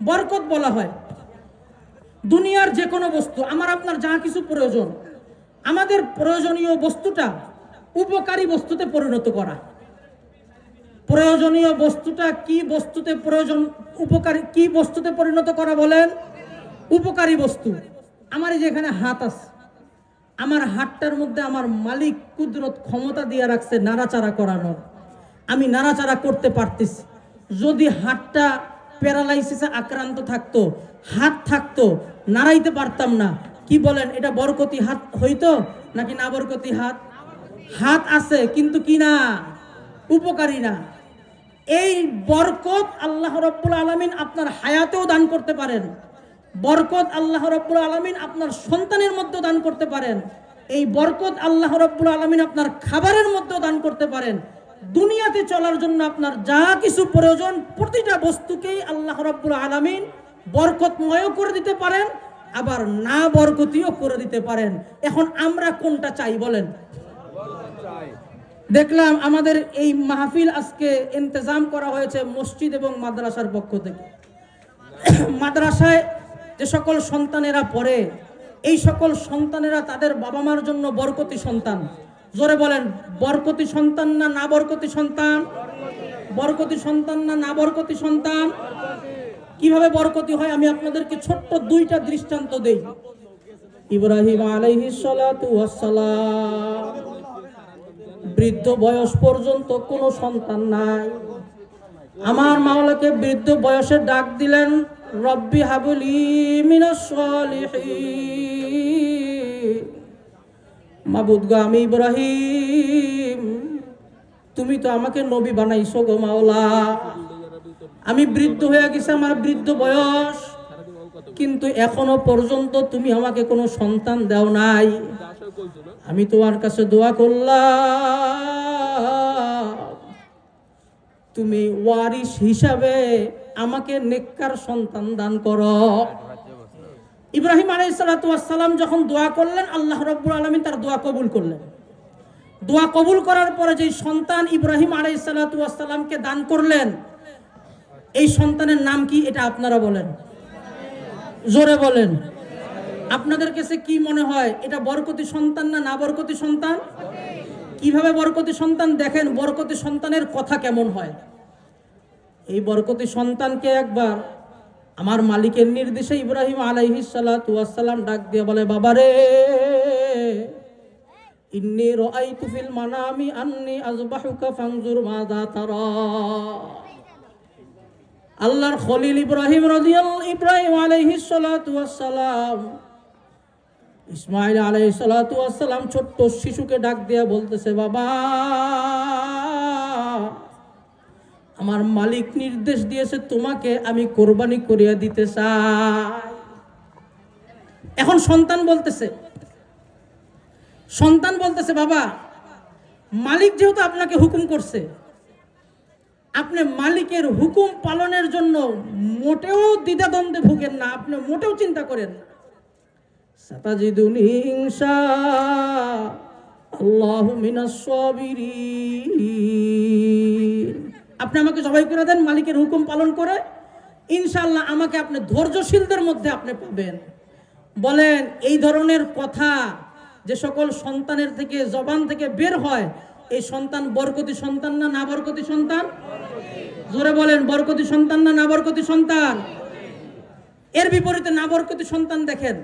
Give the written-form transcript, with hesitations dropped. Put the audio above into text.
বরকত বলা হয় দুনিয়ার যে কোনো বস্তু, আমার আপনার যা কিছু প্রয়োজন, আমাদের প্রয়োজনীয় বস্তুটা উপকারী বস্তুতে পরিণত করা। প্রয়োজনীয় বস্তুটা কি বস্তুতে প্রয়োজন, উপকারী কি বস্তুতে পরিণত করা বলেন? উপকারী বস্তু। আমার এই যে এখানে হাত আছে, আমার হাতটার মধ্যে আমার মালিক কুদরত ক্ষমতা দিয়ে রাখছে নাড়াচাড়া করানোর, আমি নাড়াচাড়া করতে পারতেছি। যদি হাতটা প্যারালাইসিসে আক্রান্ত থাকতো, হাত থাকতো, নাড়াইতে পারতাম না, কি বলেন এটা বরকতি হাত হইতো নাকি না বরকতি হাত? হাত আছে কিন্তু কি না, উপকারী না। এই বরকত আল্লাহ রাব্বুল আলামিন আপনার হায়াতেও দান করতে পারেন, বরকত আল্লাহ রাব্বুল আলামিন আপনার সন্তানের মধ্যে দান করতে পারেন, এই বরকত আল্লাহ রাব্বুল আলামিন আপনার খাবারের মধ্যেও দান করতে পারেন। দুনিয়াতে চলার জন্য আপনার যা কিছু প্রয়োজন প্রতিটা বস্তুকেই আল্লাহ রাব্বুল আলামিন বরকতময় করে দিতে পারেন, আবার না বরকতিও করে দিতে পারেন। এখন আমরা কোনটা চাই বলেন? দেখলাম আমাদের এই মাহফিল আজকে ইন্তজাম করা হয়েছে মসজিদ এবং মাদ্রাসার পক্ষ থেকে। মাদ্রাসায় যে সকল সন্তানেরা পড়ে, এই সকল সন্তানেরা তাদের বাবা মার জন্য বরকতি সন্তান। জোরে বলেন, বরকতি সন্তান না না বরকতি সন্তান? বরকতি সন্তান না না বরকতি সন্তান? কিভাবে বরকতি হয় আমি আপনাদেরকে ছোট্ট দুইটা দৃষ্টান্ত দেই। ইব্রাহিম আলাইহিস সালাতু ওয়াস সালাম, বৃদ্ধ বয়স পর্যন্ত কোনো সন্তান নাই। আমার মাওলাকে বৃদ্ধ বয়সে ডাক দিলেন, রব্বি হাবলি মিনাস সালিহিন। মাবুদ গো, আমি ইব্রাহিম, তুমি তো আমাকে নবী বানাইছো গো মাওলা। আমি বৃদ্ধ হয়ে গেছি, আমার বৃদ্ধ বয়স, কিন্তু এখনো পর্যন্ত তুমি আমাকে কোনো সন্তান দাও নাই। আমি তোমার কাছে দোয়া করলাম, তুমি ওয়ারিস হিসাবে আমাকে নেককার সন্তান দান করো। ইব্রাহিম আলাইহিস সালাতু ওয়াস সালাম যখন দোয়া করলেন, আল্লাহ রাব্বুল আলামিন তার দোয়া কবুল করলেন। দোয়া কবুল করার পরে যে সন্তান ইব্রাহিম আলাইহিস সালাতু ওয়াস সালামকে দান করলেন, এই সন্তানের নাম কি এটা আপনারা বলেন, জোরে বলেন। আপনাদের কাছে কি মনে হয়, এটা বরকতি সন্তান না না বরকতি সন্তান? কিভাবে বরকতি সন্তান? দেখেন বরকতি সন্তানের কথা কেমন হয়। এই বরকতি সন্তানকে একবার আমার মালিকের নির্দেশে ইব্রাহিম আলাইহিস সালাতু ওয়াস সালাম ডাক দিয়ে বলে, বাবারে, ইন্নী রাআইতু ফিল মানামি আন্নী আযবাহুকা ফানজুর মাযা তারা। আল্লাহর খলিল ইব্রাহিম আলাইহিস সালাতু ওয়াস সালাম, ইসমাঈল আলাইহিস সালাতু ওয়াস সালাম ছোট্ট শিশুকে ডাক দিয়ে বলতেছে, বাবা, আমার মালিক নির্দেশ দিয়েছে তোমাকে আমি কোরবানি করিয়া দিতে চাই। এখন সন্তান বলতেছে, বাবা, মালিক যেহেতু আপনাকে হুকুম করছে, আপনি মালিকের হুকুম পালনের জন্য মোটেও দ্বিধাদ্বন্দ্বে ভুগেন না, আপনি মোটেও চিন্তা করেন না। সাতাজিদুনি ইনশাআল্লাহু মিনাস সাবিরিন। আপনি আমাকে জবাই করে দেন মালিকের হুকুম পালন করে, ইনশাআল্লাহ আমাকে আপনি ধৈর্যশীলদের মধ্যে আপনি পাবেন। বলেন, এই ধরনের কথা যে সকল সন্তানের থেকে জবান থেকে বের হয়, এই সন্তান বরকতি সন্তান না না বরকতি সন্তান? জোরে বলেন, বরকতি সন্তান না না বরকতি সন্তান? এর বিপরীতে না বরকতি সন্তান দেখেন,